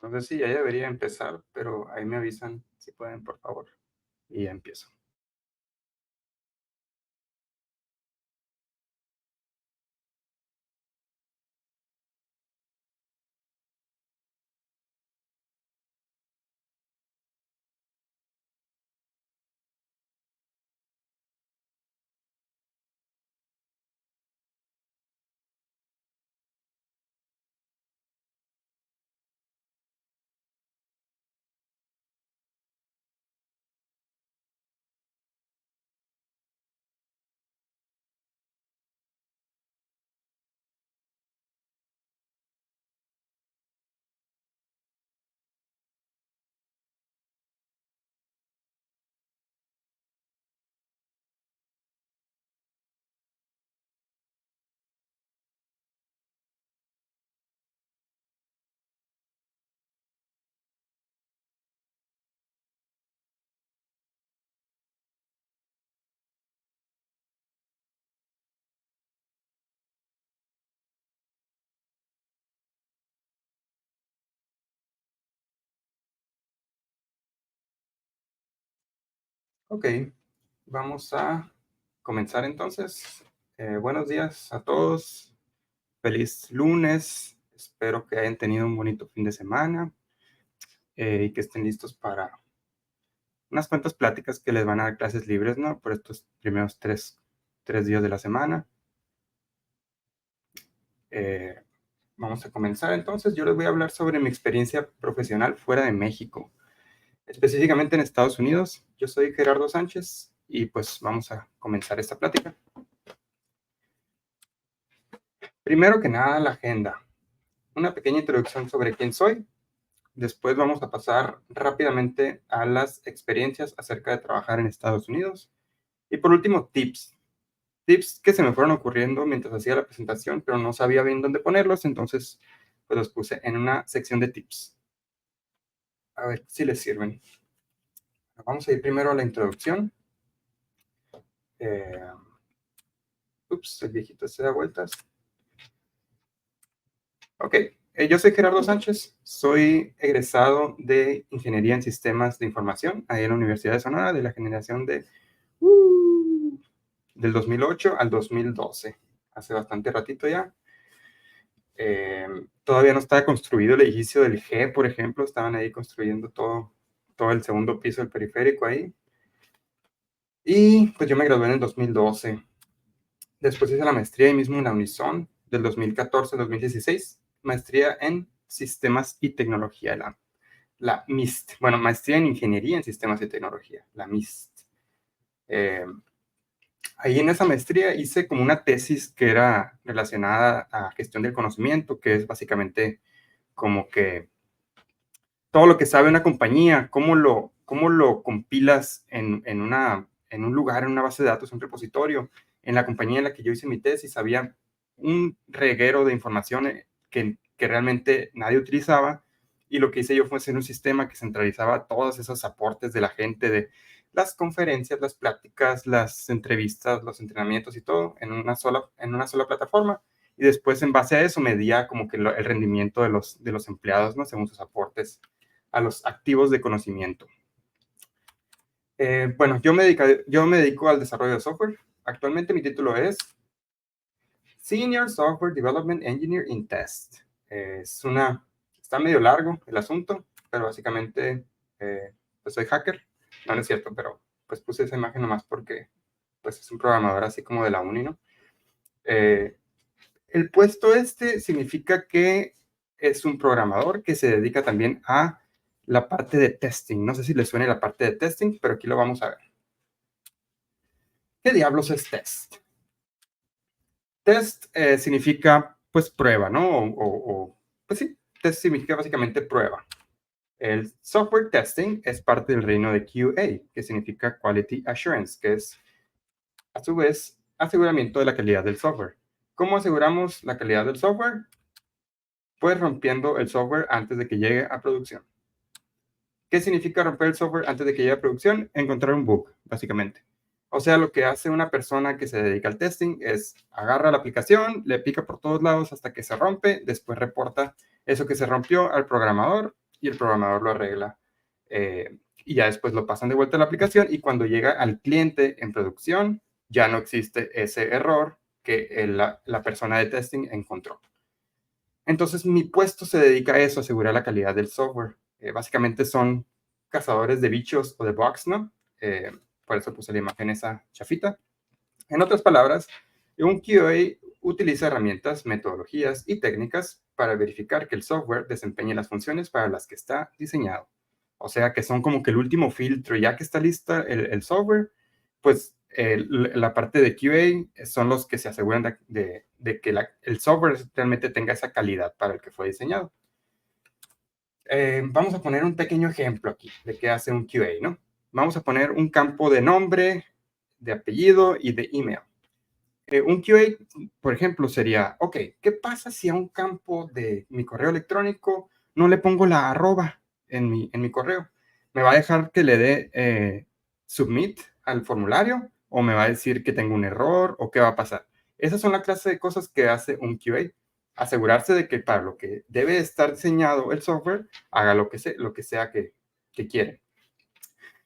No sé si ya debería empezar, pero ahí me avisan si pueden, por favor. Y ya empiezo. Ok, vamos a comenzar entonces. Buenos días a todos. Feliz lunes. Espero que hayan tenido un bonito fin de semana y que estén listos para unas cuantas pláticas que les van a dar clases libres, ¿no? Por estos primeros tres días de la semana. Eh, Vamos a comenzar entonces. Yo les voy a hablar sobre mi experiencia profesional fuera de México, específicamente en Estados Unidos. Yo soy Gerardo Sánchez y pues vamos a comenzar esta plática. Primero que nada, la agenda. Una pequeña introducción sobre quién soy. Después vamos a pasar rápidamente a las experiencias acerca de trabajar en Estados Unidos. Y por último, tips. Tips que se me fueron ocurriendo mientras hacía la presentación, pero no sabía bien dónde ponerlos, entonces pues los puse en una sección de tips. A ver si les sirven. Vamos a ir primero a la introducción. Eh, el viejito se da vueltas. Ok, yo soy Gerardo Sánchez, soy egresado de Ingeniería en Sistemas de Información, ahí en la Universidad de Sonora, de la generación del 2008 al 2012, hace bastante ratito ya. Todavía no estaba construido el edificio del G, por ejemplo, estaban ahí construyendo todo el segundo piso del periférico ahí. Y pues yo me gradué en el 2012. Después hice la maestría ahí mismo en la Unison, del 2014 al 2016, maestría en Sistemas y Tecnología, la MIST. Bueno, maestría en Ingeniería en Sistemas y Tecnología, la MIST. Ahí en esa maestría hice como una tesis que era relacionada a gestión del conocimiento, que es básicamente como que todo lo que sabe una compañía, cómo lo compilas en un lugar, en una base de datos, un repositorio. En la compañía en la que yo hice mi tesis había un reguero de información que realmente nadie utilizaba, y lo que hice yo fue hacer un sistema que centralizaba todos esos aportes de la gente, de las conferencias, las pláticas, las entrevistas, los entrenamientos y todo en una sola plataforma. Y después, en base a eso, medía como que el rendimiento de los empleados, ¿no? Según sus aportes a los activos de conocimiento. Bueno, yo me dedico al desarrollo de software. Actualmente mi título es Senior Software Development Engineer in Test. Está medio largo el asunto, pero básicamente pues soy hacker. No, no es cierto, pero pues puse esa imagen nomás porque pues es un programador así como de la uni, ¿no? El puesto este significa que es un programador que se dedica también a la parte de testing. No sé si les suena la parte de testing, pero aquí lo vamos a ver. ¿Qué diablos es test? Test significa, pues, prueba, ¿no? Pues sí, test significa básicamente prueba. El software testing es parte del reino de QA, que significa Quality Assurance, que es, a su vez, aseguramiento de la calidad del software. ¿Cómo aseguramos la calidad del software? Pues rompiendo el software antes de que llegue a producción. ¿Qué significa romper el software antes de que llegue a producción? Encontrar un bug, básicamente. O sea, lo que hace una persona que se dedica al testing es agarra la aplicación, le pica por todos lados hasta que se rompe, después reporta eso que se rompió al programador y el programador lo arregla. Y ya después lo pasan de vuelta a la aplicación y cuando llega al cliente en producción, ya no existe ese error que la persona de testing encontró. Entonces, mi puesto se dedica a eso, a asegurar la calidad del software. Básicamente son cazadores de bichos o de bugs, ¿no? Por eso puse la imagen esa chafita. En otras palabras, un QA utiliza herramientas, metodologías y técnicas para verificar que el software desempeñe las funciones para las que está diseñado. O sea, que son como que el último filtro. Ya que está lista el software, pues la parte de QA son los que se aseguran de que el software realmente tenga esa calidad para el que fue diseñado. Vamos a poner un pequeño ejemplo aquí de qué hace un QA, ¿no? Vamos a poner un campo de nombre, de apellido y de email. Un QA, por ejemplo, sería, ok, ¿qué pasa si a un campo de mi correo electrónico no le pongo la arroba en mi correo? ¿Me va a dejar que le dé submit al formulario? ¿O me va a decir que tengo un error? ¿O qué va a pasar? Esas son la clase de cosas que hace un QA. Asegurarse de que para lo que debe estar diseñado el software, haga lo que sea que quiere.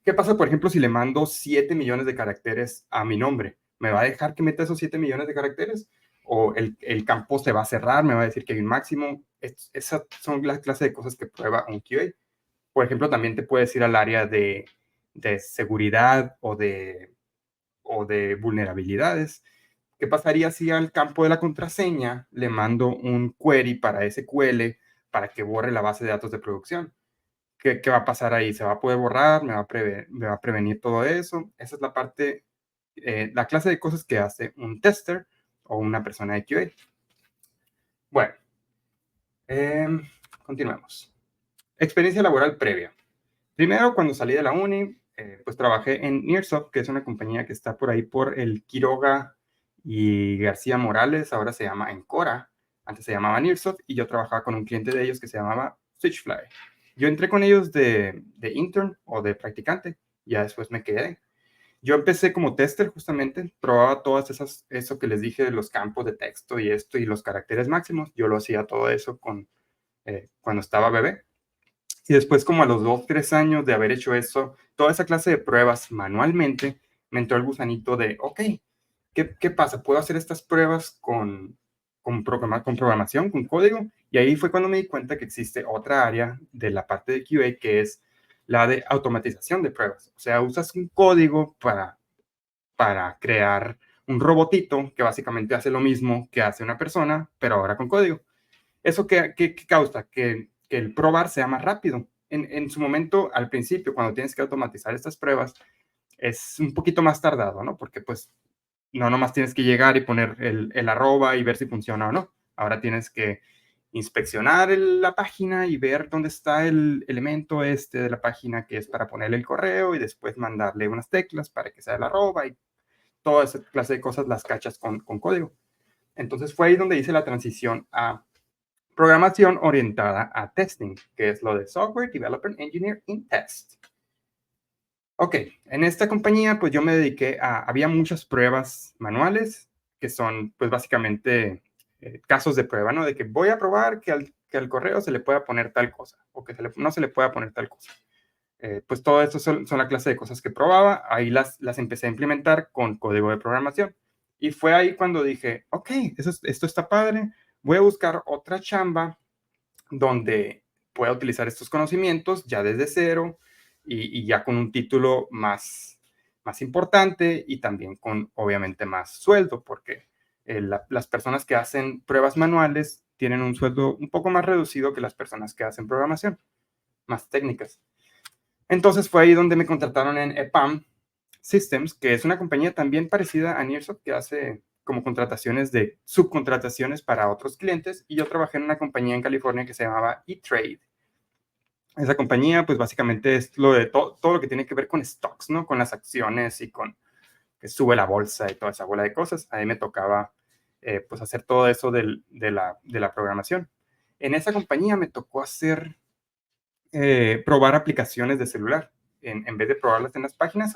¿Qué pasa, por ejemplo, si le mando 7 millones de caracteres a mi nombre? ¿Me va a dejar que meta esos 7 millones de caracteres? ¿O el campo se va a cerrar? ¿Me va a decir que hay un máximo? Esas son las clases de cosas que prueba un QA. Por ejemplo, también te puedes ir al área de seguridad o de vulnerabilidades. ¿Qué pasaría si al campo de la contraseña le mando un query para SQL para que borre la base de datos de producción? ¿Qué va a pasar ahí? ¿Se va a poder borrar? ¿Me va a prevenir todo eso? Esa es la parte, la clase de cosas que hace un tester o una persona de QA. Bueno, continuemos. Experiencia laboral previa. Primero, cuando salí de la uni, pues trabajé en Nearsoft, que es una compañía que está por ahí por el Quiroga y García Morales, ahora se llama Encora, antes se llamaba Nearsoft, y yo trabajaba con un cliente de ellos que se llamaba Switchfly. Yo entré con ellos de intern o de practicante, ya después me quedé. Yo empecé como tester justamente, probaba todas eso que les dije de los campos de texto y esto y los caracteres máximos, yo lo hacía todo eso cuando estaba bebé. Y después, como a los 2, 3 años de haber hecho eso, toda esa clase de pruebas manualmente, me entró el gusanito de, ok, ¿qué pasa? ¿Puedo hacer estas pruebas con programación, con código? Y ahí fue cuando me di cuenta que existe otra área de la parte de QA que es la de automatización de pruebas. O sea, usas un código para crear un robotito que básicamente hace lo mismo que hace una persona, pero ahora con código. ¿Eso qué causa? Que el probar sea más rápido. En su momento, al principio, cuando tienes que automatizar estas pruebas, es un poquito más tardado, ¿no? Porque pues no nomás tienes que llegar y poner el arroba y ver si funciona o no. Ahora tienes que inspeccionar la página y ver dónde está el elemento este de la página que es para ponerle el correo y después mandarle unas teclas para que sea el arroba y toda esa clase de cosas las cachas con código. Entonces fue ahí donde hice la transición a programación orientada a testing, que es lo de Software Development Engineer in Test. Ok, en esta compañía pues yo me dediqué había muchas pruebas manuales, que son pues básicamente casos de prueba, ¿no? De que voy a probar que al correo se le pueda poner tal cosa, o que no se le pueda poner tal cosa. Pues todo esto son la clase de cosas que probaba, ahí las empecé a implementar con código de programación. Y fue ahí cuando dije, ok, esto está padre, voy a buscar otra chamba donde pueda utilizar estos conocimientos ya desde cero y ya con un título más importante y también con obviamente más sueldo, porque las personas que hacen pruebas manuales tienen un sueldo un poco más reducido que las personas que hacen programación, más técnicas. Entonces fue ahí donde me contrataron en EPAM Systems, que es una compañía también parecida a Nearsoft, que hace como contrataciones de subcontrataciones para otros clientes, y yo trabajé en una compañía en California que se llamaba eTrade. Esa compañía, pues básicamente es lo de todo lo que tiene que ver con stocks, ¿no? Con las acciones y con que sube la bolsa y toda esa bola de cosas. A mí me tocaba, pues, hacer todo eso de la programación. En esa compañía me tocó probar aplicaciones de celular. En vez de probarlas en las páginas,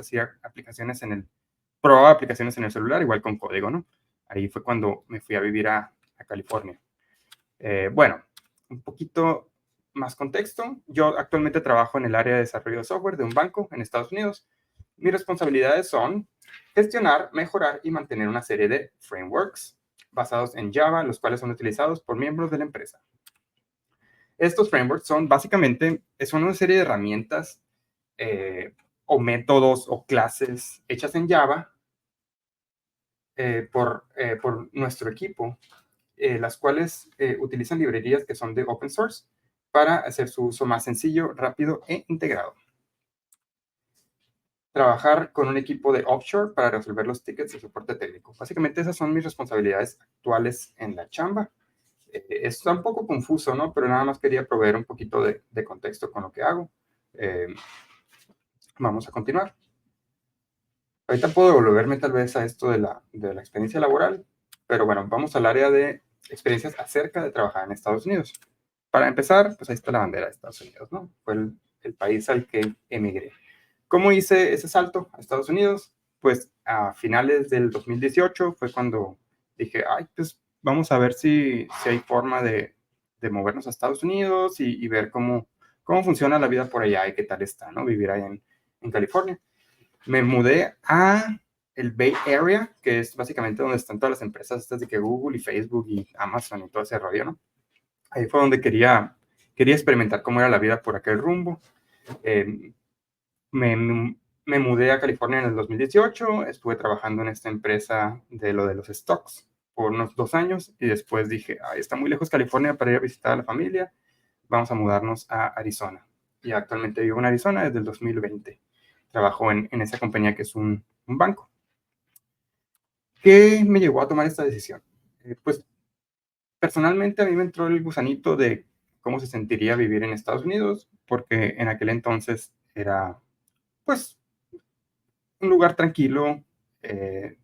probaba aplicaciones en el celular, igual con código, ¿no? Ahí fue cuando me fui a vivir a California. Bueno, un poquito más contexto, yo actualmente trabajo en el área de desarrollo de software de un banco en Estados Unidos. Mis responsabilidades son gestionar, mejorar y mantener una serie de frameworks basados en Java, los cuales son utilizados por miembros de la empresa. Estos frameworks son básicamente una serie de herramientas o métodos o clases hechas en Java por nuestro equipo, las cuales utilizan librerías que son de open source para hacer su uso más sencillo, rápido e integrado. Trabajar con un equipo de offshore para resolver los tickets de soporte técnico. Básicamente esas son mis responsabilidades actuales en la chamba. Está un poco confuso, ¿no? Pero nada más quería proveer un poquito de contexto con lo que hago. Vamos a continuar. Ahorita puedo devolverme tal vez a esto de la experiencia laboral, pero bueno, vamos al área de experiencias acerca de trabajar en Estados Unidos. Para empezar, pues ahí está la bandera de Estados Unidos, ¿no? Fue el país al que emigré. ¿Cómo hice ese salto a Estados Unidos? Pues a finales del 2018 fue cuando dije, ay, pues vamos a ver si hay forma de movernos a Estados Unidos y ver cómo funciona la vida por allá y qué tal está, ¿no? Vivir ahí en California. Me mudé a el Bay Area, que es básicamente donde están todas las empresas estas de que Google y Facebook y Amazon y todo ese rollo, ¿no? Ahí fue donde quería experimentar cómo era la vida por aquel rumbo. Me mudé a California en el 2018, estuve trabajando en esta empresa de lo de los stocks por unos 2 años y después dije, ay, está muy lejos California para ir a visitar a la familia, vamos a mudarnos a Arizona. Y actualmente vivo en Arizona desde el 2020. Trabajo en esa compañía que es un banco. ¿Qué me llevó a tomar esta decisión? Pues personalmente a mí me entró el gusanito de cómo se sentiría vivir en Estados Unidos, porque en aquel entonces era, pues, un lugar tranquilo,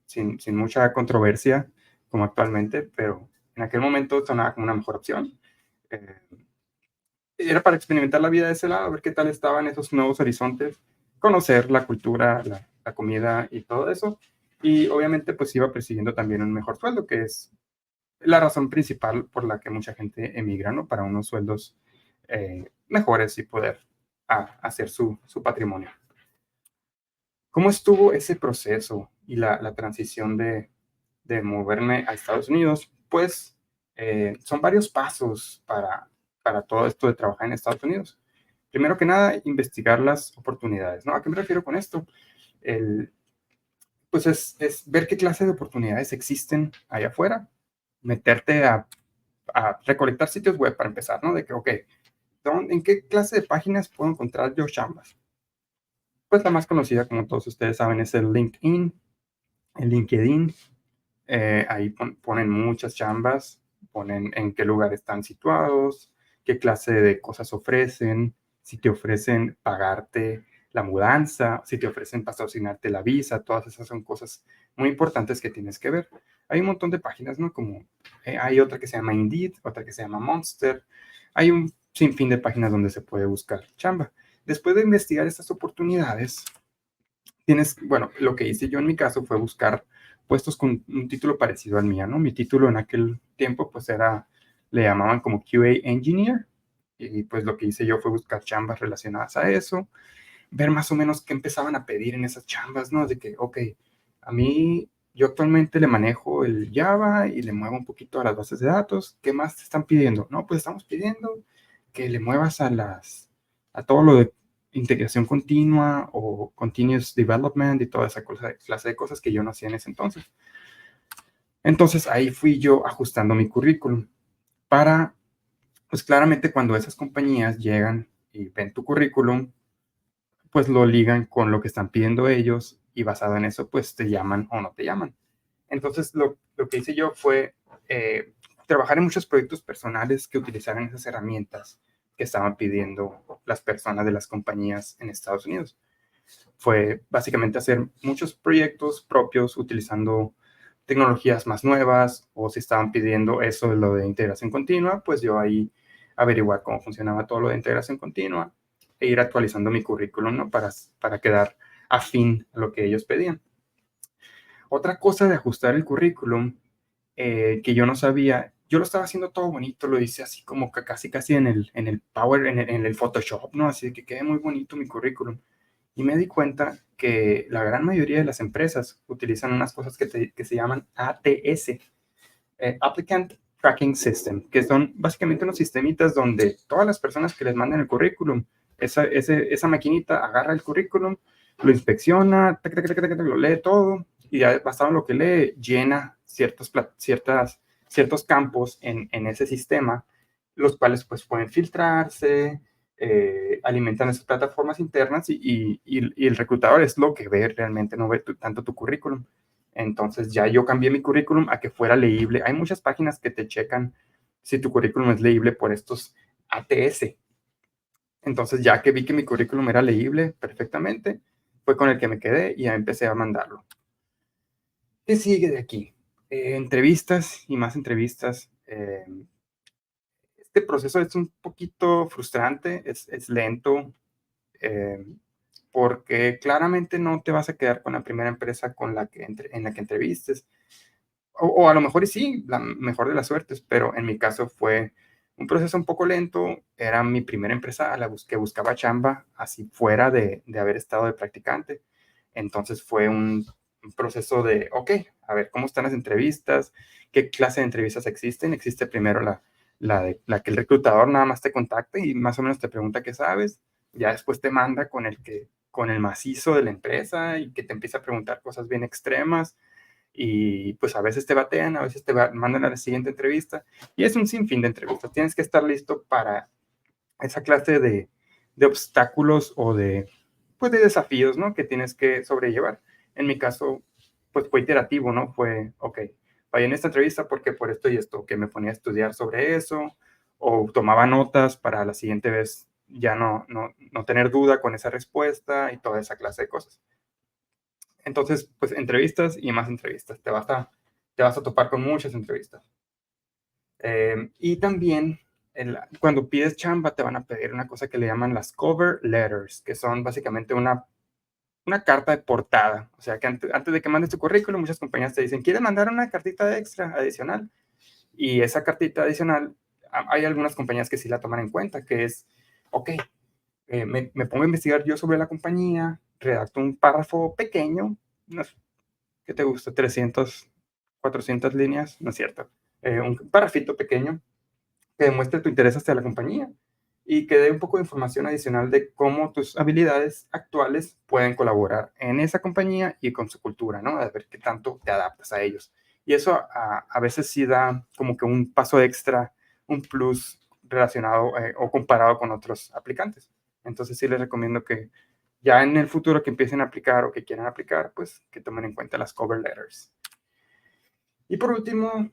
sin mucha controversia, como actualmente, pero en aquel momento sonaba como una mejor opción. Eh, Era para experimentar la vida de ese lado, ver qué tal estaban esos nuevos horizontes, conocer la cultura, la comida y todo eso. Y obviamente pues iba persiguiendo también un mejor sueldo, que es la razón principal por la que mucha gente emigra, ¿no? Para unos sueldos mejores y poder hacer su patrimonio. ¿Cómo estuvo ese proceso y la transición de moverme a Estados Unidos? Pues son varios pasos para todo esto de trabajar en Estados Unidos. Primero que nada, investigar las oportunidades, ¿no? ¿A qué me refiero con esto? Pues es ver qué clase de oportunidades existen allá afuera, meterte a recolectar sitios web para empezar, ¿no? De que, ok, ¿en qué clase de páginas puedo encontrar yo chambas? Pues la más conocida, como todos ustedes saben, es el LinkedIn, el LinkedIn. Ahí ponen muchas chambas, ponen en qué lugar están situados, qué clase de cosas ofrecen, si te ofrecen pagarte la mudanza, si te ofrecen patrocinarte la visa, todas esas son cosas muy importantes que tienes que ver. Hay un montón de páginas, ¿no? Como hay otra que se llama Indeed, otra que se llama Monster. Hay un sinfín de páginas donde se puede buscar chamba. Después de investigar estas oportunidades, bueno, lo que hice yo en mi caso fue buscar puestos con un título parecido al mío, ¿no? Mi título en aquel tiempo, pues le llamaban como QA Engineer, y pues lo que hice yo fue buscar chambas relacionadas a eso, ver más o menos qué empezaban a pedir en esas chambas, ¿no? De que, ok, yo actualmente le manejo el Java y le muevo un poquito a las bases de datos, ¿qué más te están pidiendo? No, pues estamos pidiendo que le muevas a todo lo de integración continua o continuous development y toda esa clase de cosas que yo no hacía en ese entonces. Entonces ahí fui yo ajustando mi currículum para, pues claramente cuando esas compañías llegan y ven tu currículum, pues lo ligan con lo que están pidiendo ellos y basado en eso, pues te llaman o no te llaman. Entonces lo que hice yo fue trabajar en muchos proyectos personales que utilizaran esas herramientas que estaban pidiendo las personas de las compañías en Estados Unidos. Fue básicamente hacer muchos proyectos propios utilizando tecnologías más nuevas, o si estaban pidiendo eso de lo de integración continua, pues yo ahí averiguar cómo funcionaba todo lo de integración continua e ir actualizando mi currículum, ¿no? Para quedar afín a lo que ellos pedían. Otra cosa de ajustar el currículum que yo no sabía, yo lo estaba haciendo todo bonito, lo hice así como que casi en el Power, en el Photoshop, ¿no? Así que quede muy bonito mi currículum. Y me di cuenta que la gran mayoría de las empresas utilizan unas cosas que se llaman ATS, Applicant Tracking System, que son básicamente unos sistemitas donde todas las personas que les mandan el currículum, esa maquinita agarra el currículum, lo inspecciona, lo lee todo, y ya basado en lo que lee, llena ciertos campos en ese sistema, los cuales pues pueden filtrarse, alimentan esas plataformas internas y el reclutador es lo que ve realmente, no ve tanto tu currículum. Entonces ya yo cambié mi currículum a que fuera leíble. Hay muchas páginas que te checan si tu currículum es leíble por estos ATS. Entonces ya que vi que mi currículum era leíble perfectamente, fue con el que me quedé y ya empecé a mandarlo. ¿Qué sigue de aquí? Entrevistas y más entrevistas. Este proceso es un poquito frustrante, es lento, eh, porque claramente no te vas a quedar con la primera empresa en la que entrevistes. O a lo mejor y sí, la mejor de las suertes, pero en mi caso fue un proceso un poco lento. Era mi primera empresa a la que buscaba chamba, así fuera de haber estado de practicante. Entonces fue un proceso de, ok, a ver, ¿cómo están las entrevistas? ¿Qué clase de entrevistas existen? Existe primero la que el reclutador nada más te contacte y más o menos te pregunta qué sabes. Ya después te manda con el macizo de la empresa y que te empieza a preguntar cosas bien extremas y pues a veces te batean, a veces mandan a la siguiente entrevista y es un sinfín de entrevistas. Tienes que estar listo para esa clase de obstáculos o pues de desafíos, ¿no? Que tienes que sobrellevar. En mi caso, pues fue iterativo, ¿no? Fue, ok, vaya en esta entrevista porque por esto y esto, que me ponía a estudiar sobre eso o tomaba notas para la siguiente vez ya no tener duda con esa respuesta y toda esa clase de cosas. Entonces, pues entrevistas y más entrevistas. Te vas a topar con muchas entrevistas. Y también cuando pides chamba te van a pedir una cosa que le llaman las cover letters, que son básicamente una carta de portada. O sea, que antes de que mandes tu currículum, muchas compañías te dicen, ¿quieres mandar una cartita extra adicional? Y esa cartita adicional, hay algunas compañías que sí la toman en cuenta, que es, ok, me pongo a investigar yo sobre la compañía, redacto un párrafo pequeño, unos ¿qué te gusta? 300, 400 líneas, no es cierto. Un parrafito pequeño que demuestre tu interés hacia la compañía y que dé un poco de información adicional de cómo tus habilidades actuales pueden colaborar en esa compañía y con su cultura, ¿no? A ver qué tanto te adaptas a ellos. Y eso a veces sí da como que un paso extra, un plus relacionado o comparado con otros aplicantes. Entonces sí les recomiendo que ya en el futuro que empiecen a aplicar o que quieran aplicar, pues que tomen en cuenta las cover letters. Y por último,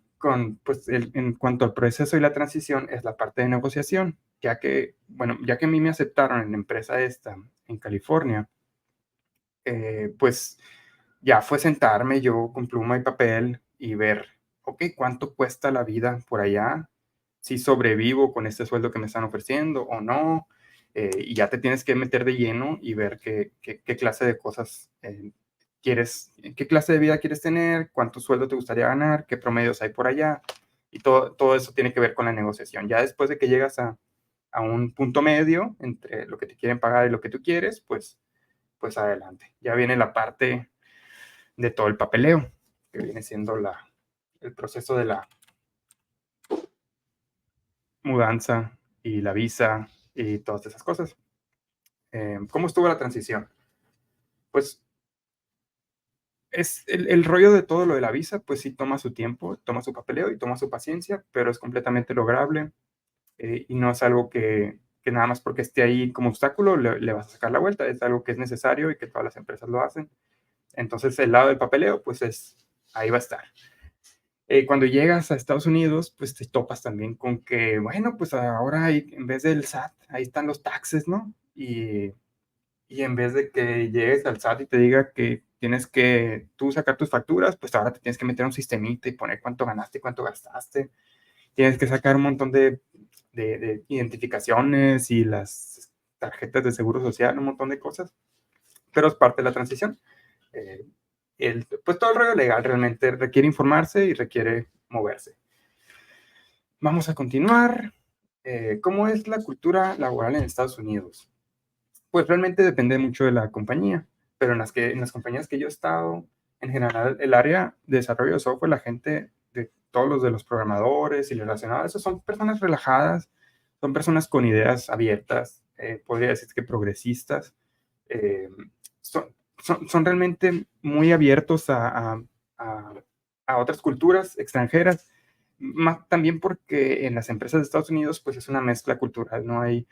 pues, en cuanto al proceso y la transición, es la parte de negociación, ya que a mí me aceptaron en la empresa esta en California, pues ya fue sentarme yo con pluma y papel y ver, ok, ¿cuánto cuesta la vida por allá? Si sobrevivo con este sueldo que me están ofreciendo o no. Y ya te tienes que meter de lleno y ver qué clase de cosas quieres, qué clase de vida quieres tener, cuánto sueldo te gustaría ganar, qué promedios hay por allá. Y todo eso tiene que ver con la negociación. Ya después de que llegas a un punto medio entre lo que te quieren pagar y lo que tú quieres, pues adelante. Ya viene la parte de todo el papeleo, que viene siendo el proceso de la mudanza y la visa y todas esas cosas. ¿Cómo estuvo la transición? Pues es el rollo de todo lo de la visa, pues sí toma su tiempo, toma su papeleo y toma su paciencia, pero es completamente lograble y no es algo que nada más porque esté ahí como obstáculo le vas a sacar la vuelta, es algo que es necesario y que todas las empresas lo hacen. Entonces el lado del papeleo, pues ahí va a estar. Cuando llegas a Estados Unidos, pues te topas también con que, bueno, pues ahora en vez del SAT, ahí están los taxes, ¿no? Y en vez de que llegues al SAT y te diga que tienes que tú sacar tus facturas, pues ahora te tienes que meter a un sistemita y poner cuánto ganaste y cuánto gastaste. Tienes que sacar un montón de identificaciones y las tarjetas de seguro social, un montón de cosas, pero es parte de la transición. Eh, pues todo el rollo legal realmente requiere informarse y requiere moverse. Vamos a continuar. ¿Cómo es la cultura laboral en Estados Unidos? Pues realmente depende mucho de la compañía, pero en las compañías que yo he estado, en general, el área de desarrollo de software, la gente de todos los de los programadores y relacionados, esos son personas relajadas, son personas con ideas abiertas, podría decir que progresistas, eh, son realmente muy abiertos a- a otras culturas extranjeras, más también porque en las empresas de Estados Unidos, pues es una mezcla cultural, ¿no? Hay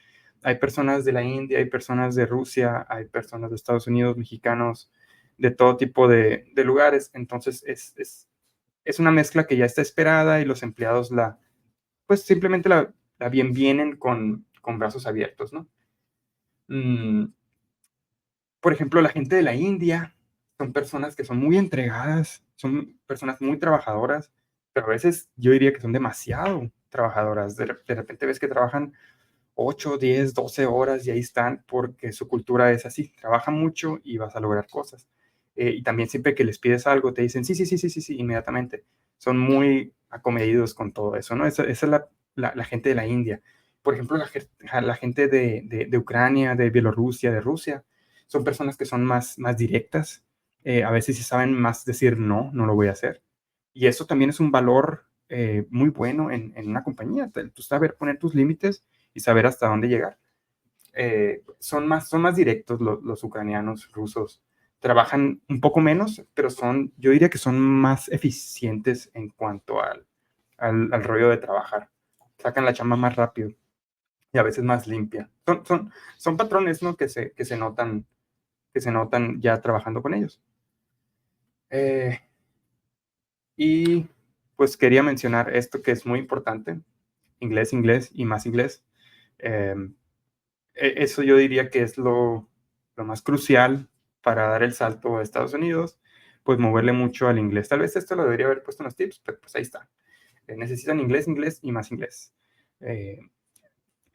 personas de la India, hay personas de Rusia, hay personas de Estados Unidos, mexicanos, de todo tipo de lugares. Entonces, es una mezcla que ya está esperada y los empleados pues simplemente la bien vienen con brazos abiertos, ¿no? Mm, por ejemplo, la gente de la India son personas que son muy entregadas, son personas muy trabajadoras, pero a veces yo diría que son demasiado trabajadoras. De repente ves que trabajan 8, 10, 12 horas y ahí están porque su cultura es así, trabaja mucho y vas a lograr cosas. Y también siempre que les pides algo te dicen sí, sí, sí, sí, sí, sí, inmediatamente. Son muy acomedidos con todo eso, ¿no? Esa es la gente de la India. Por ejemplo, la gente de Ucrania, de Bielorrusia, de Rusia, son personas que son más directas. A veces sí saben más decir no, no lo voy a hacer. Y eso también es un valor muy bueno en una compañía. Tú saber poner tus límites y saber hasta dónde llegar. Son más directos los ucranianos, rusos. Trabajan un poco menos, pero yo diría que son más eficientes en cuanto al rollo de trabajar. Sacan la chamba más rápido y a veces más limpia. Son patrones, ¿no? Que se notan ya trabajando con ellos. Eh, y pues quería mencionar esto que es muy importante, inglés, inglés y más inglés. Eh, Eso yo diría que es lo más crucial para dar el salto a Estados Unidos, pues moverle mucho al inglés. Tal vez esto lo debería haber puesto en los tips, pero pues ahí está. Necesitan inglés, inglés y más inglés. Eh,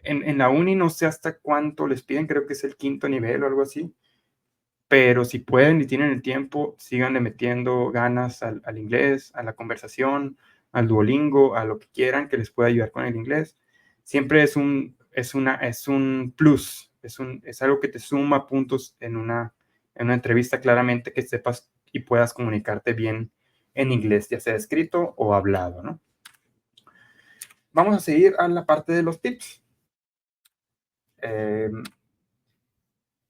en la uni no sé hasta cuánto les piden, creo que es el quinto nivel o algo así, pero si pueden y tienen el tiempo, síganle metiendo ganas al inglés, a la conversación, al Duolingo, a lo que quieran que les pueda ayudar con el inglés. Siempre es un plus, es algo que te suma puntos en una entrevista, claramente que sepas y puedas comunicarte bien en inglés, ya sea escrito o hablado, ¿no? Vamos a seguir a la parte de los tips. Eh,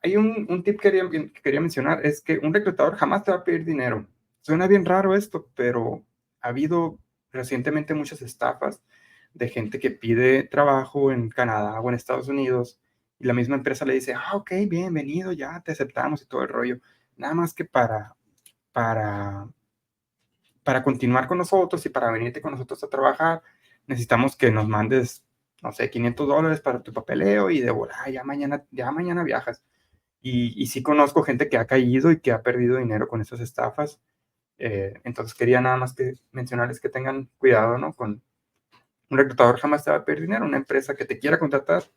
Hay un tip que quería mencionar, es que un reclutador jamás te va a pedir dinero. Suena bien raro esto, pero ha habido recientemente muchas estafas de gente que pide trabajo en Canadá o en Estados Unidos y la misma empresa le dice, ok, bienvenido, ya te aceptamos y todo el rollo. Nada más que para, para continuar con nosotros y para venirte con nosotros a trabajar, necesitamos que nos mandes, no sé, $500 para tu papeleo y de volada, ya mañana viajas. Y sí conozco gente que ha caído y que ha perdido dinero con esas estafas. Entonces quería nada más que mencionarles que tengan cuidado, ¿no? Con un reclutador jamás te va a pedir dinero. Una empresa que te quiera contratar,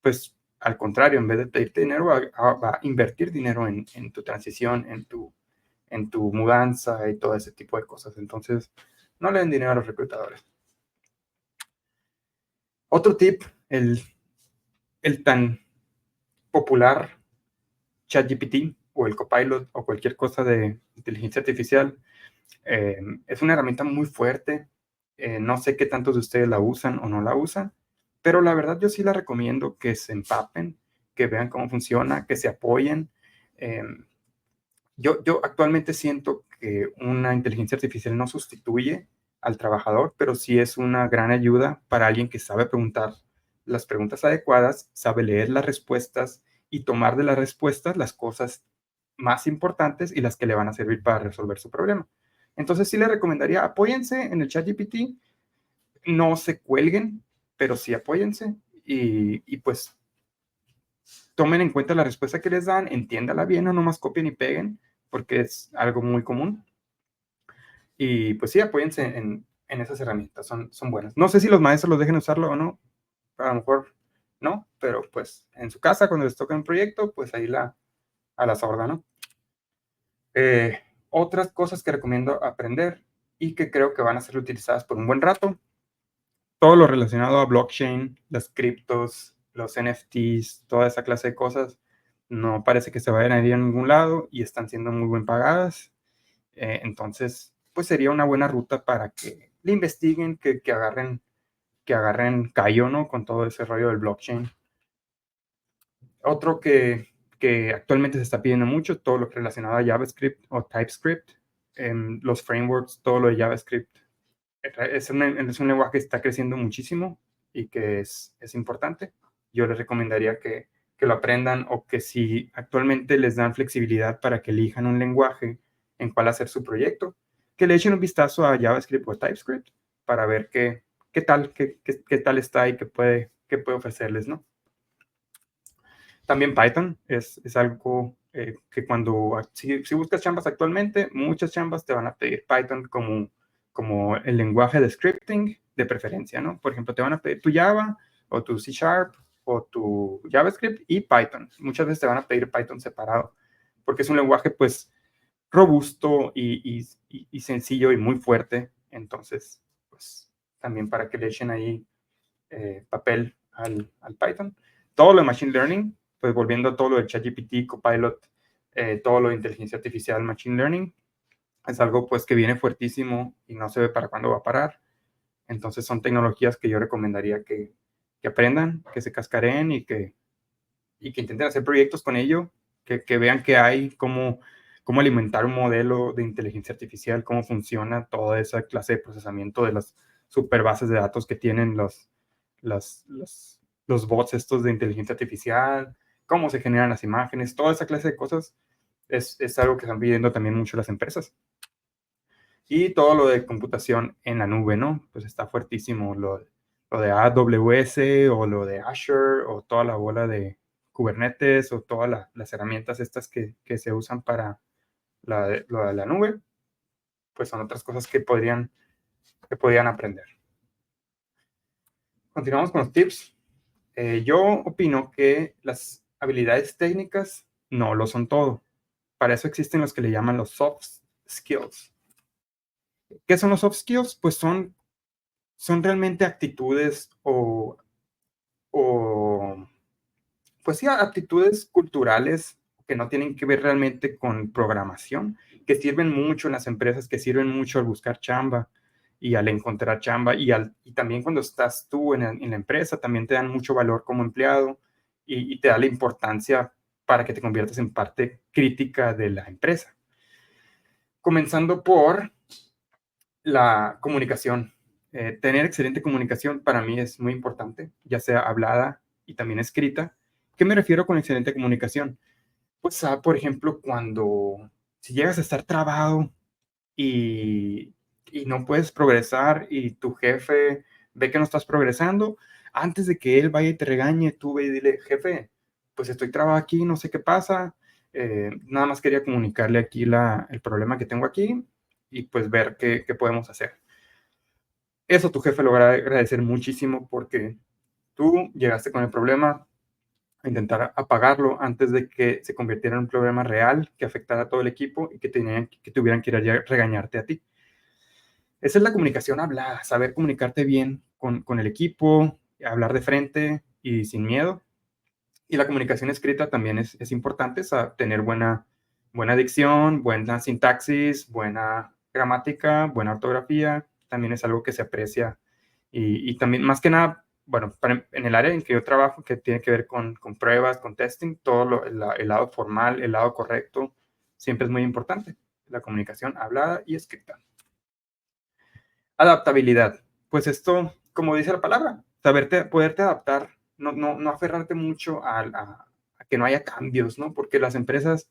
pues al contrario, en vez de pedirte dinero, va a invertir dinero en tu transición, en tu mudanza y todo ese tipo de cosas. Entonces, no le den dinero a los reclutadores. Otro tip, el tan popular ChatGPT o el Copilot o cualquier cosa de inteligencia artificial. Es una herramienta muy fuerte. No sé qué tantos de ustedes la usan o no la usan, pero la verdad yo sí la recomiendo que se empapen, que vean cómo funciona, que se apoyen. Eh, yo actualmente siento que una inteligencia artificial no sustituye al trabajador, pero sí es una gran ayuda para alguien que sabe preguntar las preguntas adecuadas, sabe leer las respuestas y tomar de las respuestas las cosas más importantes y las que le van a servir para resolver su problema. Entonces sí le recomendaría, apóyense en el ChatGPT, no se cuelguen, pero sí apóyense y pues tomen en cuenta la respuesta que les dan, entiéndala bien, no nomás copien y peguen, porque es algo muy común. Y pues sí, apóyense en esas herramientas, son buenas. No sé si los maestros los dejen usarlo o no, a lo mejor no, pero pues en su casa, cuando les toque un proyecto, pues ahí a la sorda, ¿no? Eh, Otras cosas que recomiendo aprender y que creo que van a ser utilizadas por un buen rato todo lo relacionado a blockchain, las criptos, los NFTs, toda esa clase de cosas, no parece que se vayan a ir a ningún lado y están siendo muy bien pagadas. Entonces, pues sería una buena ruta para que le investiguen, que agarren callo, ¿no? Con todo ese rollo del blockchain. Otro que actualmente se está pidiendo mucho, todo lo relacionado a JavaScript o TypeScript, los frameworks, todo lo de JavaScript. Es un lenguaje que está creciendo muchísimo y que es importante. Yo les recomendaría que lo aprendan, o que si actualmente les dan flexibilidad para que elijan un lenguaje en cuál hacer su proyecto, que le echen un vistazo a JavaScript o TypeScript para ver qué tal, qué tal está y qué puede ofrecerles, ¿no? También Python es algo que si buscas chambas actualmente, muchas chambas te van a pedir Python como el lenguaje de scripting de preferencia, ¿no? Por ejemplo, te van a pedir tu Java o tu C Sharp o tu JavaScript y Python. Muchas veces te van a pedir Python separado, porque es un lenguaje pues robusto y sencillo y muy fuerte. Entonces, pues también para que le echen ahí papel al Python. Todo lo de Machine Learning, pues volviendo a todo lo de ChatGPT, Copilot, todo lo de inteligencia artificial, Machine Learning, es algo pues que viene fuertísimo y no se ve para cuándo va a parar. Entonces son tecnologías que yo recomendaría que aprendan, que se cascareen y que intenten hacer proyectos con ello, que vean que hay, cómo alimentar un modelo de inteligencia artificial, cómo funciona toda esa clase de procesamiento de las super bases de datos que tienen las, los bots estos de inteligencia artificial, cómo se generan las imágenes, toda esa clase de cosas es algo que están pidiendo también mucho las empresas. Y todo lo de computación en la nube, ¿no? Pues está fuertísimo lo de AWS o lo de Azure o toda la bola de Kubernetes o todas las herramientas estas que se usan para lo de la nube, pues son otras cosas que podrían aprender. Continuamos con los tips. Yo opino que las habilidades técnicas no lo son todo. Para eso existen los que le llaman los soft skills. ¿Qué son los soft skills? Pues son realmente actitudes o pues sí, aptitudes culturales que no tienen que ver realmente con programación, que sirven mucho en las empresas, que sirven mucho al buscar chamba y al encontrar chamba y también cuando estás tú en la empresa, también te dan mucho valor como empleado y te da la importancia para que te conviertas en parte crítica de la empresa. Comenzando por la comunicación. Tener excelente comunicación para mí es muy importante, ya sea hablada y también escrita. ¿Qué me refiero con excelente comunicación? Pues, por ejemplo, si llegas a estar trabado y, no puedes progresar y tu jefe ve que no estás progresando, antes de que él vaya y te regañe, tú ve y dile, jefe, pues estoy trabado aquí, no sé qué pasa, nada más quería comunicarle aquí el problema que tengo aquí y pues ver qué podemos hacer. Eso tu jefe lo va a agradecer muchísimo porque tú llegaste con el problema a intentar apagarlo antes de que se convirtiera en un problema real que afectara a todo el equipo y que tuvieran que ir a regañarte a ti. Esa es la comunicación hablada, saber comunicarte bien con el equipo, hablar de frente y sin miedo. Y la comunicación escrita también es importante, tener buena dicción, buena sintaxis, buena gramática, buena ortografía, también es algo que se aprecia. Y también, más que nada, bueno, en el área en que yo trabajo, que tiene que ver con pruebas, con testing, todo el lado formal, el lado correcto, siempre es muy importante. La comunicación hablada y escrita. Adaptabilidad. Pues esto, como dice la palabra, poderte adaptar, no aferrarte mucho a que no haya cambios, ¿no? Porque las empresas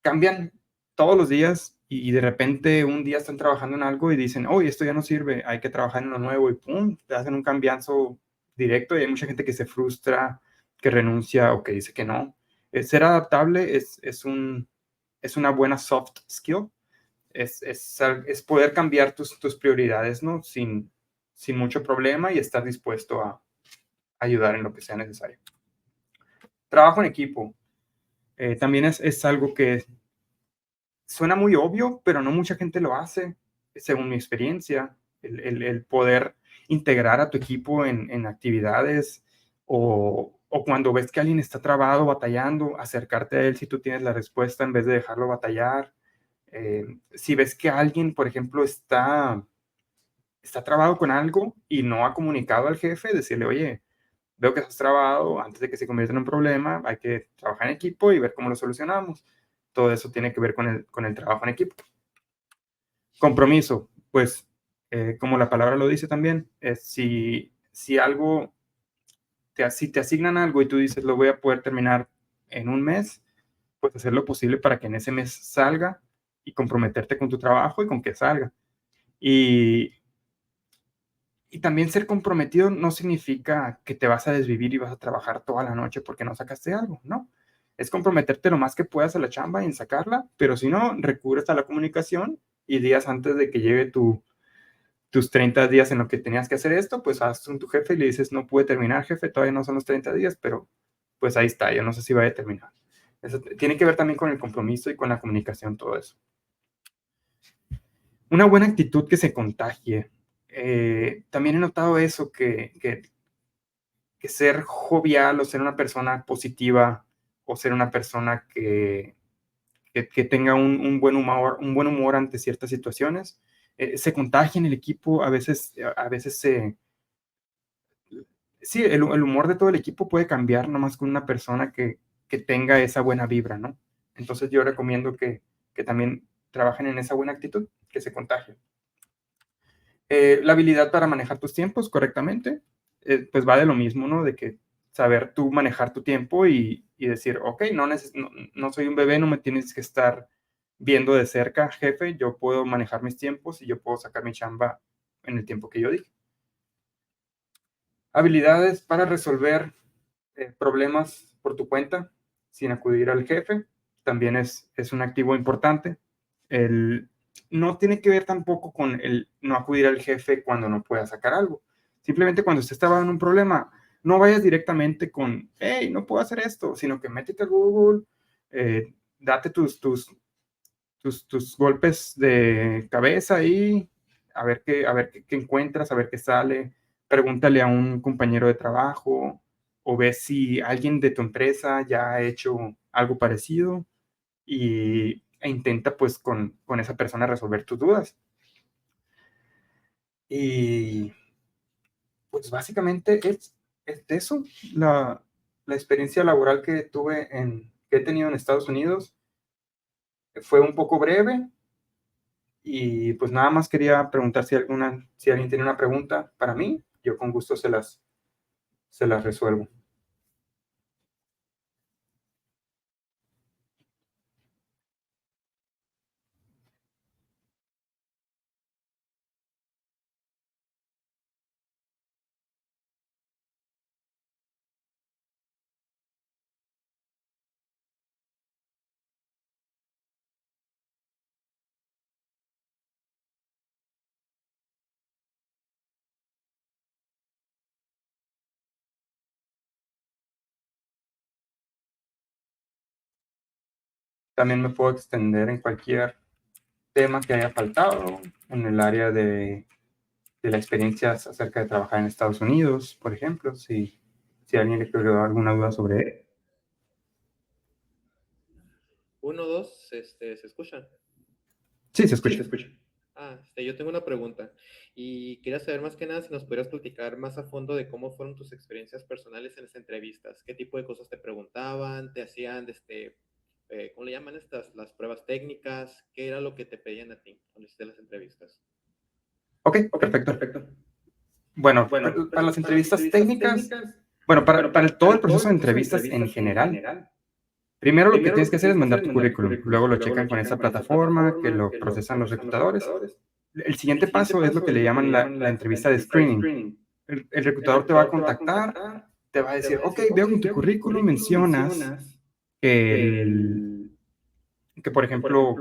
cambian todos los días y de repente un día están trabajando en algo y dicen, oye, esto ya no sirve, hay que trabajar en lo nuevo y pum, te hacen un cambiazo directo y hay mucha gente que se frustra, que renuncia o que dice que no. Ser adaptable es una buena soft skill, es poder cambiar tus prioridades, ¿no? Sin mucho problema y estar dispuesto a ayudar en lo que sea necesario. Trabajo en equipo. También es algo que suena muy obvio, pero no mucha gente lo hace, según mi experiencia, el poder integrar a tu equipo en actividades o cuando ves que alguien está trabado, batallando, acercarte a él si tú tienes la respuesta en vez de dejarlo batallar. Si ves que alguien, por ejemplo, está trabado con algo y no ha comunicado al jefe, decirle, oye, veo que estás trabado, antes de que se convierta en un problema, hay que trabajar en equipo y ver cómo lo solucionamos. Todo eso tiene que ver con el trabajo en equipo. Compromiso, pues, como la palabra lo dice también, si algo, si te asignan algo y tú dices, lo voy a poder terminar en un mes, pues hacer lo posible para que en ese mes salga y comprometerte con tu trabajo y con que salga. Y, y también ser comprometido no significa que te vas a desvivir y vas a trabajar toda la noche porque no sacaste algo, ¿no? Es comprometerte lo más que puedas a la chamba y en sacarla, pero si no, recurres a la comunicación y días antes de que llegue tus 30 días en lo que tenías que hacer esto, pues vas con tu jefe y le dices, no pude terminar, jefe, todavía no son los 30 días, pero pues ahí está, yo no sé si vaya a terminar. Eso tiene que ver también con el compromiso y con la comunicación, todo eso. Una buena actitud que se contagie. También he notado eso, que ser jovial o ser una persona positiva o ser una persona que tenga un buen humor ante ciertas situaciones, se contagia en el equipo, a veces sí, el humor de todo el equipo puede cambiar nomás con una persona que tenga esa buena vibra, ¿no? Entonces yo recomiendo que también trabajen en esa buena actitud, que se contagien. La habilidad para manejar tus tiempos correctamente, pues va de lo mismo, ¿no? De que saber tú manejar tu tiempo y decir, ok, no soy un bebé, no me tienes que estar viendo de cerca, jefe, yo puedo manejar mis tiempos y yo puedo sacar mi chamba en el tiempo que yo dije. Habilidades para resolver problemas por tu cuenta sin acudir al jefe, también es un activo importante. No tiene que ver tampoco con el no acudir al jefe cuando no puedas sacar algo. Simplemente cuando usted estaba en un problema, no vayas directamente con, hey, no puedo hacer esto, sino que métete a Google, date tus golpes de cabeza ahí, a ver qué encuentras, a ver qué sale. Pregúntale a un compañero de trabajo o ve si alguien de tu empresa ya ha hecho algo parecido e intenta pues con esa persona resolver tus dudas. Y pues básicamente es eso, la experiencia laboral que he tenido en Estados Unidos fue un poco breve y pues nada más quería preguntar si alguien tiene una pregunta para mí, yo con gusto se las resuelvo. También me puedo extender en cualquier tema que haya faltado, en el área de la experiencia acerca de trabajar en Estados Unidos, por ejemplo, si a alguien le quedó alguna duda sobre. Uno, dos, ¿se escuchan? Sí, se Sí, escucha. se escucha. Yo tengo una pregunta y quería saber más que nada si nos pudieras platicar más a fondo de cómo fueron tus experiencias personales en las entrevistas, qué tipo de cosas te preguntaban, te hacían, ¿cómo le llaman estas? Las pruebas técnicas, ¿qué era lo que te pedían a ti cuando hiciste las entrevistas? Ok, Ok, perfecto. perfecto. Bueno, Bueno, para las para las entrevistas entrevistas técnicas, técnicas, bueno, bueno, para todo el para todo proceso el de proceso de entrevistas en entrevistas en general, general, primero lo que primero tienes lo que que hacer es tienes que hacer mandar es tu mandar tu currículum, currículum, luego lo luego lo checan con checan esa con esa plataforma que plataforma lo que lo procesan los procesan los reclutadores. reclutadores. El El siguiente siguiente paso es lo paso que es le lo que le llaman llaman la la entrevista de entrevista de screening. screening. El El reclutador te va a reclutador te va a contactar, contactar, te va a te va decir, a ok, decir, ok, veo que en tu veo que en tu currículum currículum mencionas mencionas que, que, el, por que por ejemplo, ejemplo,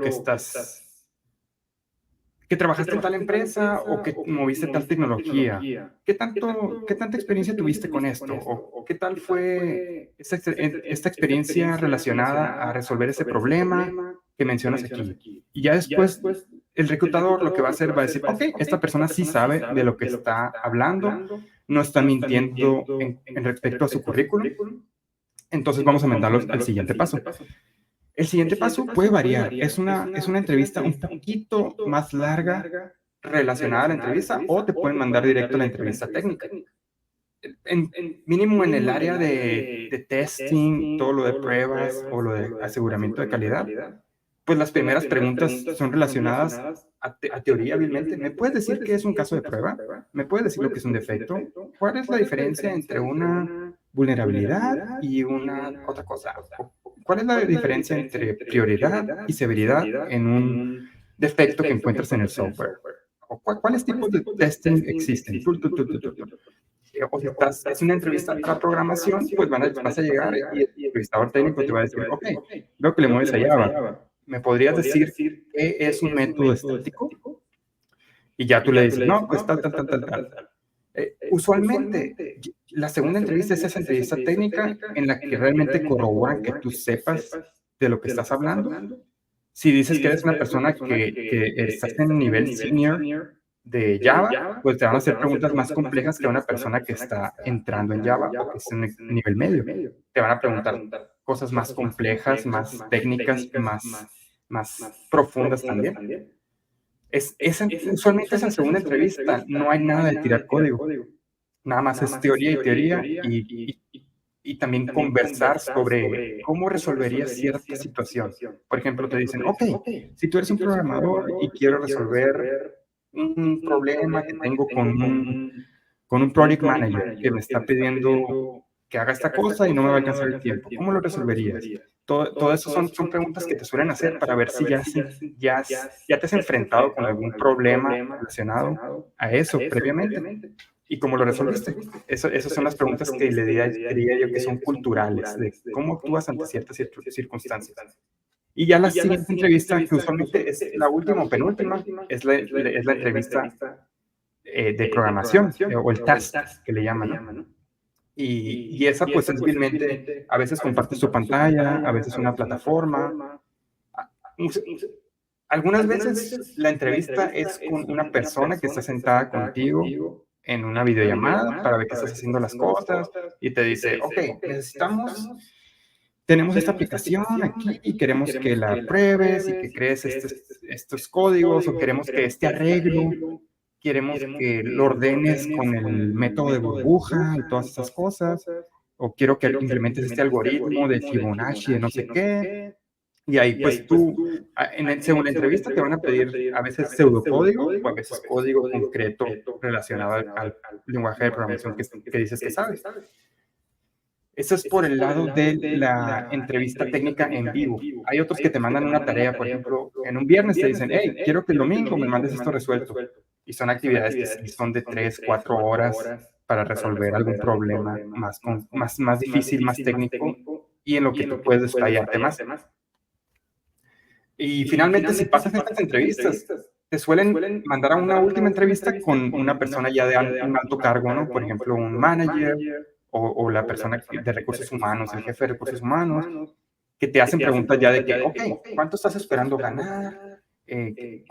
que que trabajaste en tal trabajaste en tal empresa o empresa que o que moviste tal moviste tal tecnología. tecnología. ¿Qué tanta ¿Qué tanta experiencia experiencia tuviste con tuviste con esto? esto? ¿O ¿O qué tal qué tal fue fue esta esta experiencia experiencia relacionada a relacionada a resolver ese resolver ese problema problema que que mencionas mencionas aquí? aquí? Y ya Y ya después después el reclutador lo que va a hacer va a decir, ok, esta persona sí sabe de lo que está hablando, no está mintiendo en respecto a su currículum, entonces vamos a mandarlos al siguiente paso. El siguiente paso puede variar. Es una entrevista un poquito más larga relacionada a la entrevista o te pueden mandar directo a la entrevista técnica. Mínimo en el área de testing, todo lo de pruebas o lo de aseguramiento de calidad, pues las primeras preguntas son relacionadas a teoría, hábilmente. ¿Me puedes decir qué es un caso de prueba? ¿Me puedes decir lo que es un defecto? ¿Cuál es la diferencia entre una vulnerabilidad y una otra cosa? ¿Cuál es la diferencia entre prioridad y severidad en un defecto que encuentras en el software? ¿O cuáles tipos de testing existen? O si es una entrevista para programación, pues vas a llegar y el entrevistador técnico te va a decir, ok, veo que le mueves a Java. ¿Me podrías decir qué es un método estático? Y ya tú le dices, no, pues tal, tal, tal, tal, tal. Usualmente, la segunda entrevista es esa entrevista técnica en la que realmente corroboran que tú sepas de lo que estás hablando. Si dices que eres una persona que estás en nivel senior de Java, pues te van a hacer preguntas más complejas que a una persona que está entrando en Java o que está en el nivel medio. Te van a preguntar cosas más complejas, más técnicas, más profundas también. Usualmente esa segunda entrevista no hay nada de tirar código, nada más es teoría y teoría y también conversar sobre cómo resolverías cierta situación. Por ejemplo, te dicen, ok, si tú eres un programador y quiero resolver un problema que tengo con un project manager que me está pidiendo que haga esta cosa y no me va a alcanzar el tiempo, ¿cómo lo resolverías? Todo eso son preguntas que te suelen hacer para ver si ya te has enfrentado con algún problema relacionado a eso previamente y cómo lo resolviste. Esas son las preguntas que diría yo que son culturales, de cómo actúas ante ciertas circunstancias. Y ya la siguiente entrevista, que usualmente es la última o penúltima, es la entrevista de programación o el task que le llaman, ¿no? Y esa pues es vilmente, a veces compartes tu pantalla, a veces una plataforma. Algunas veces la entrevista es con una persona que está sentada contigo en una videollamada para ver que estás haciendo las cosas y te dice, ok, tenemos esta aplicación aquí y queremos que la pruebes y que crees estos códigos o queremos que este arreglo, queremos que lo ordenes con el método de burbuja y todas esas cosas, o quiero que implementes este algoritmo de Fibonacci de no sé qué. Y ahí pues tú, según la entrevista te van a pedir a veces pseudocódigo o a veces código concreto relacionado al lenguaje de programación que dices que sabes. Eso es por el lado de la entrevista técnica en vivo. Hay otros que te mandan una tarea, por ejemplo, en un viernes te dicen, hey, quiero que el domingo me mandes esto resuelto. Y son actividades que sí son de 3, 4 horas para resolver algún problema más difícil, más técnico y en lo que tú puedes desplayarte más. Y finalmente, si pasas estas entrevistas, te suelen mandar a una última entrevista con una persona ya de un alto cargo, ¿no? Por ejemplo, un manager o la persona de recursos humanos, el jefe de recursos humanos, que te hacen preguntas ya de que, ok, ¿cuánto estás esperando ganar? ¿Qué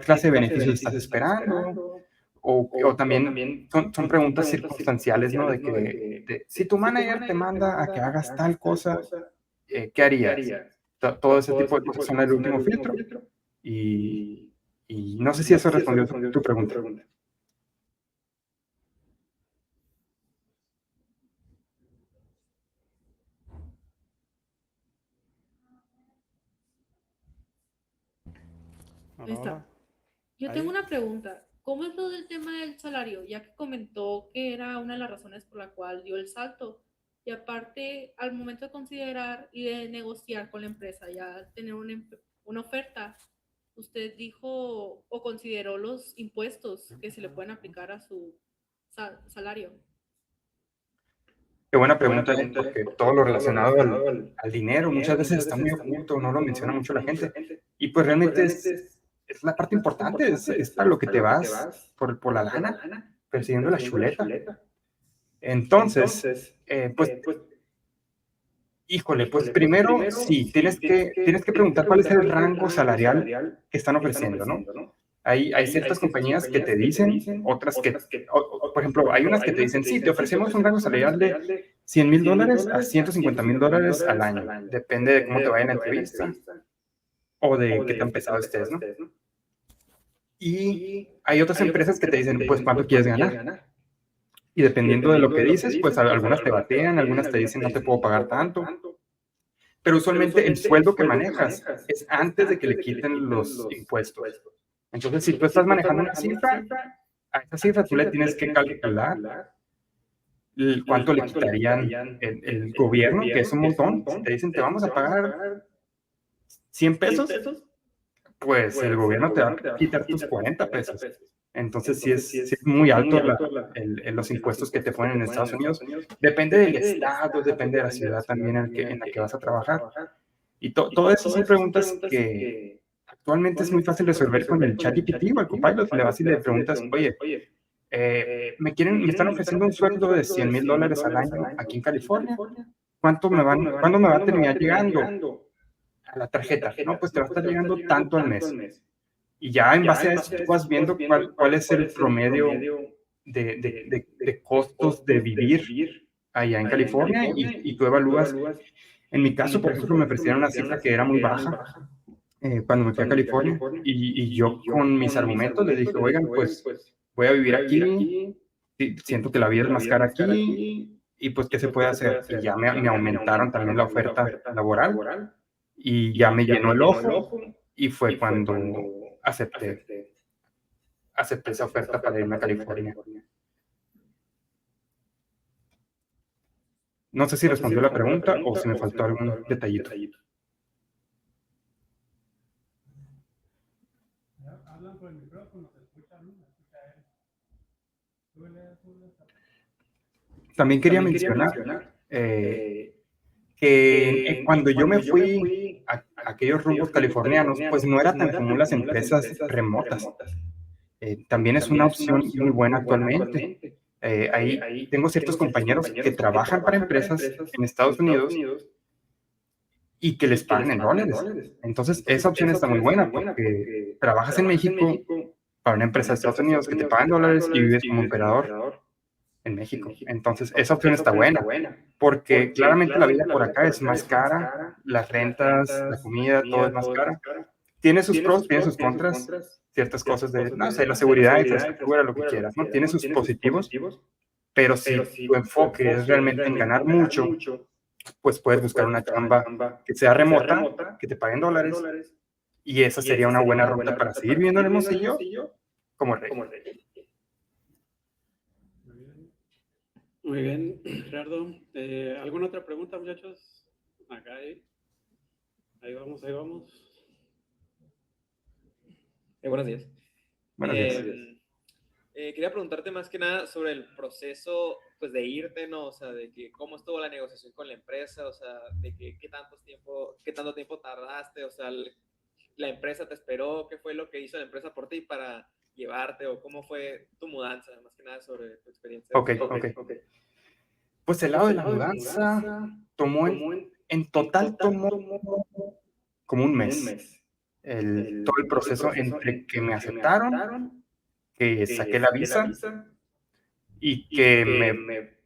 clase de beneficios estás esperando? O también son preguntas circunstanciales, ¿no? De que si tu manager te manda a que hagas tal cosa, ¿qué harías? Todo ese tipo de cosas son el último filtro. Y, y no sé si eso respondió tu pregunta. Ahí está. Yo tengo una pregunta. ¿Cómo es lo del tema del salario? Ya que comentó que era una de las razones por la cual dio el salto. Y aparte, al momento de considerar y de negociar con la empresa, ya tener una oferta, usted dijo o consideró los impuestos que se le pueden aplicar a su salario. Qué buena pregunta, porque todo lo relacionado al dinero muchas veces está muy oculto, no lo menciona mucho la gente. Y pues realmente es la parte importante, es para lo que te vas por la lana, persiguiendo la chuleta. Entonces, pues Híjole, pues primero, sí, tienes que preguntar cuál es el rango salarial que están ofreciendo, ¿no? Hay ciertas compañías que te dicen, otras que, por ejemplo, hay unas que te dicen, sí, te ofrecemos un rango salarial de $100,000 a $150,000 al año. Depende de cómo te vaya en la entrevista o de qué tan pesado estés, ¿no? Y hay otras empresas que te dicen, pues, ¿cuánto quieres ganar? Y dependiendo de lo que dices, pues algunas te batean, algunas te dicen, no te puedo pagar tanto. Pero usualmente el sueldo que manejas es antes de que le quiten los impuestos. Entonces, si tú estás manejando una cifra, a esa cifra tú le tienes que calcular cuánto le quitarían el gobierno, que es un montón. Si te dicen, te vamos a pagar 100 pesos, pues el gobierno te va a quitar tus 40 pesos. Entonces, sí es muy alto los impuestos que te ponen en Estados Unidos. Depende del estado, depende de la ciudad también en la que vas a trabajar. Y todas esas son preguntas que actualmente es muy fácil resolver con el ChatGPT o el Copilot. Le vas y le preguntas, oye, me están ofreciendo un sueldo de $100,000 al año aquí en California. ¿Cuándo me va a terminar llegando a la tarjeta? No, pues te va a estar llegando tanto al mes. Y ya en base a eso tú vas viendo cuál es el promedio de costos de vivir allá en California y tú evalúas. En mi caso, por ejemplo, me ofrecieron una cifra que era muy baja cuando me fui a California y yo con mis argumentos les dije, oigan, pues voy a vivir aquí, siento que la vida es más cara aquí y pues ¿qué se puede hacer? Y ya me aumentaron también la oferta laboral y ya me llenó el ojo y fue cuando acepté esa oferta para irme a California. No sé si respondió la pregunta o si me faltó algún detallito. Hablan por el micrófono, se escucha él. También quería mencionar que cuando yo me fui a aquellos rumbos californianos, pues no era tan común las empresas remotas. También es una opción muy buena actualmente. Ahí tengo ciertos compañeros que trabajan para empresas en Estados Unidos y que les pagan en dólares. Entonces, esa opción está muy buena porque trabajas en México para una empresa de Estados Unidos que te pagan dólares y vives como operador en México. Entonces, esa opción está buena porque claramente la vida por acá es más cara, las rentas, la comida, todo es más cara. Tiene sus pros, tiene sus contras, ciertas cosas de, no sé, la seguridad, infraestructura, lo que quieras, ¿no? Tiene sus positivos, pero si tu enfoque es realmente en ganar mucho, pues puedes buscar una chamba que sea remota, que te paguen dólares, y esa sería una buena ruta para seguir viviendo en Hermosillo como rey. Muy bien, Gerardo. ¿Alguna otra pregunta, muchachos? Acá, ahí vamos. Buenos días. Buenos días. Quería preguntarte más que nada sobre el proceso, pues, de irte, ¿no? O sea, de que cómo estuvo la negociación con la empresa, o sea, de que qué tanto tiempo tardaste, o sea, la empresa te esperó, qué fue lo que hizo la empresa por ti para llevarte, o cómo fue tu mudanza, más que nada sobre tu experiencia. Ok. Pues el lado de la mudanza tomó, en total tomó como un mes. Todo el proceso entre que me aceptaron, que saqué la visa y que me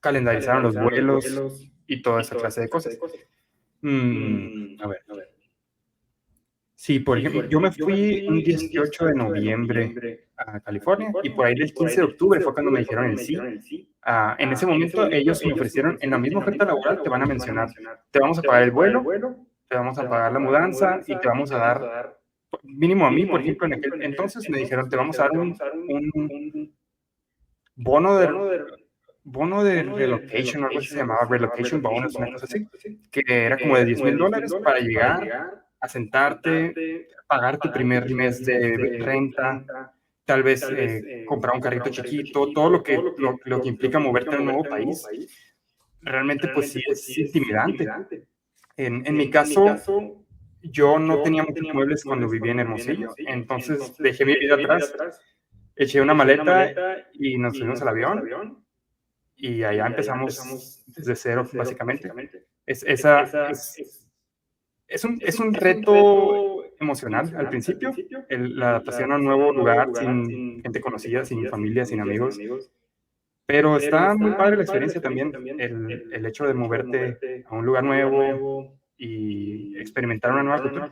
calendarizaron los vuelos y toda esa clase de cosas. A ver. Sí, por ejemplo, yo me fui un 18 de noviembre a California y por ahí del 15 de octubre fue cuando me dijeron el sí. En ese momento ellos me ofrecieron, en la misma oferta laboral te van a mencionar, te vamos a pagar el vuelo, te vamos a pagar la mudanza y te vamos a dar, mínimo a mí, por ejemplo, en aquel entonces me dijeron, te vamos a dar un bono de relocation, algo así se llamaba, relocation bonus, una cosa así, que era como de $10,000 para llegar, asentarte, pagar tu primer mes de renta, tal vez comprar un carrito chiquito, todo lo que implica moverte a un nuevo país. Realmente, pues sí, es intimidante. En mi caso, yo no tenía muchos muebles cuando vivía en Hermosillo, entonces dejé mi vida atrás, eché una maleta y nos fuimos al avión. y allá empezamos desde cero, básicamente. Es un reto emocional al principio, la adaptación a un nuevo lugar, sin gente conocida, sin familia, sin amigos. Pero está muy padre la experiencia también, el hecho de moverte a un lugar nuevo y experimentar una nueva cultura.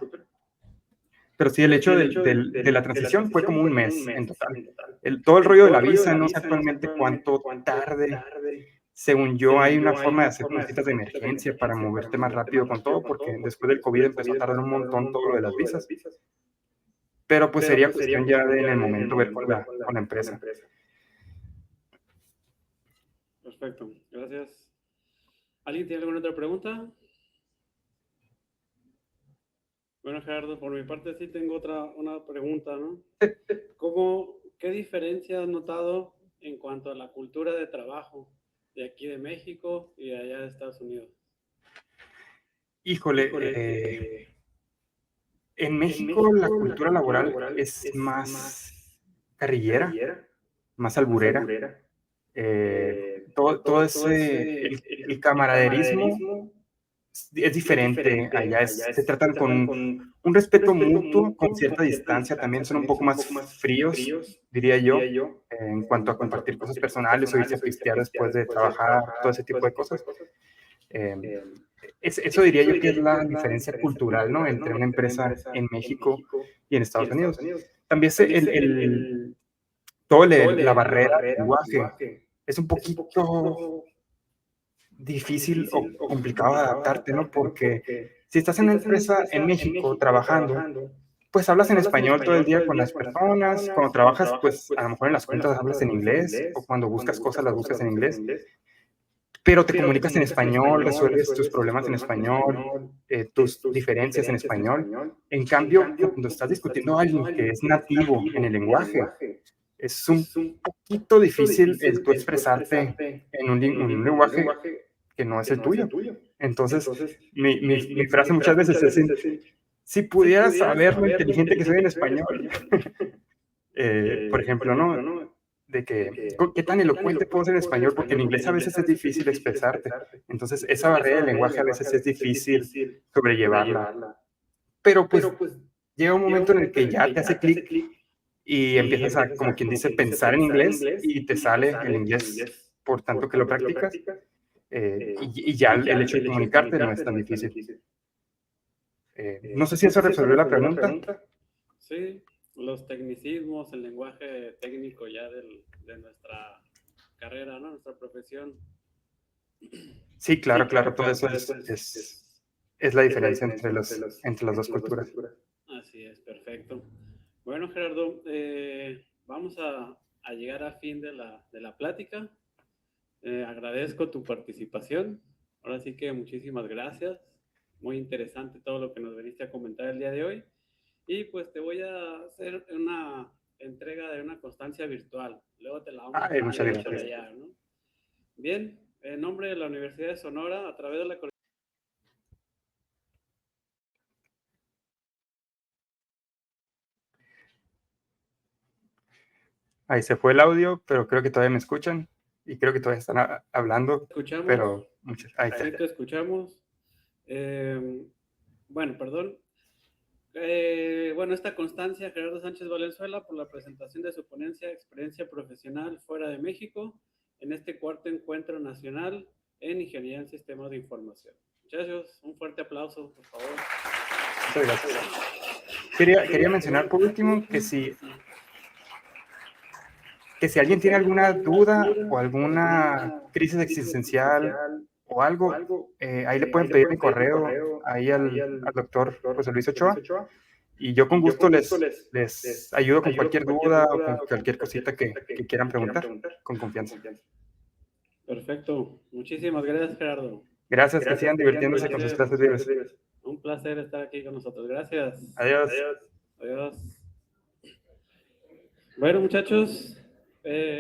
Pero sí, el hecho de la transición fue como un mes en total. Todo el rollo de la visa, no sé actualmente cuánto tarde. Según yo, hay una forma de hacer como citas de emergencia para moverte más rápido con todo, porque después del COVID empezó a tardar un montón todo lo de las visas. Pero pues sería cuestión ya de en el momento ver con la empresa. Perfecto, gracias. ¿Alguien tiene alguna otra pregunta? Bueno, Gerardo, por mi parte sí tengo una pregunta, ¿no? ¿Qué diferencia has notado en cuanto a la cultura de trabajo de aquí de México y de allá de Estados Unidos? Híjole, en México la cultura laboral es más carrillera, más alburera. Todo ese, el camaraderismo es diferente allá, se tratan con un respeto mutuo, con cierta distancia, también son un poco más fríos, diría yo, en cuanto a compartir cosas personales o irse a pistear después de trabajar, todo ese tipo de cosas. Eso diría yo que es la diferencia cultural, ¿no?, entre una empresa en México y en Estados Unidos. También la barrera del lenguaje es un poquito difícil o complicado de adaptarte, ¿no? Porque si estás en una empresa en México trabajando, pues hablas en español todo el día con las personas. Cuando trabajas, pues a lo mejor en las juntas hablas en inglés, o cuando buscas cosas las buscas en inglés, pero te comunicas en español, resuelves tus problemas en español, tus diferencias en español. En cambio, cuando estás discutiendo a alguien que es nativo en el lenguaje, es un poquito difícil el tú expresarte en un lenguaje que no es el tuyo. Entonces, mi frase muchas veces es, si pudieras saber lo inteligente que soy en español, por ejemplo, ¿no?, de que, ¿qué tan elocuente puedo ser en español? Porque en inglés a veces es difícil expresarte. Entonces, esa barrera del lenguaje a veces es difícil sobrellevarla. Pero pues llega un momento en el que ya te hace clic y empiezas a, como quien dice, pensar en inglés y te sale el inglés por tanto que lo practicas. Y ya el hecho de comunicarte no es tan difícil. No sé si eso resolvió la pregunta. Sí, los tecnicismos, el lenguaje técnico ya de nuestra carrera, ¿no? Nuestra profesión. Sí, claro, todo eso es la diferencia entre las dos culturas. Así es, perfecto. Bueno, Gerardo, vamos a llegar a fin de la plática. Agradezco tu participación. Ahora sí que muchísimas gracias. Muy interesante todo lo que nos veniste a comentar el día de hoy. Y pues te voy a hacer una entrega de una constancia virtual. Luego te la vamos a muchas gracias. allá, ¿no? Bien, en nombre de la Universidad de Sonora, a través de la Ahí se fue el audio, pero creo que todavía me escuchan y creo que todavía están hablando. escuchamos, pero ahí está. Sí, te escuchamos. Bueno, perdón. Bueno, esta constancia, Gerardo Sánchez Valenzuela, por la presentación de su ponencia Experiencia Profesional Fuera de México, en este cuarto encuentro nacional en Ingeniería en Sistemas de Información. Muchachos, un fuerte aplauso, por favor. Muchas gracias. Quería mencionar por último que si alguien tiene alguna duda o alguna crisis existencial o algo, ahí le pueden pedir mi correo ahí al doctor José Luis Ochoa, y yo con gusto les ayudo con cualquier duda o con cualquier cosita que quieran preguntar, con confianza. Perfecto. Muchísimas gracias, Gerardo. Gracias, que sigan divirtiéndose con sus clases libres. Un placer estar aquí con nosotros. Gracias. Adiós. Adiós. Bueno, muchachos.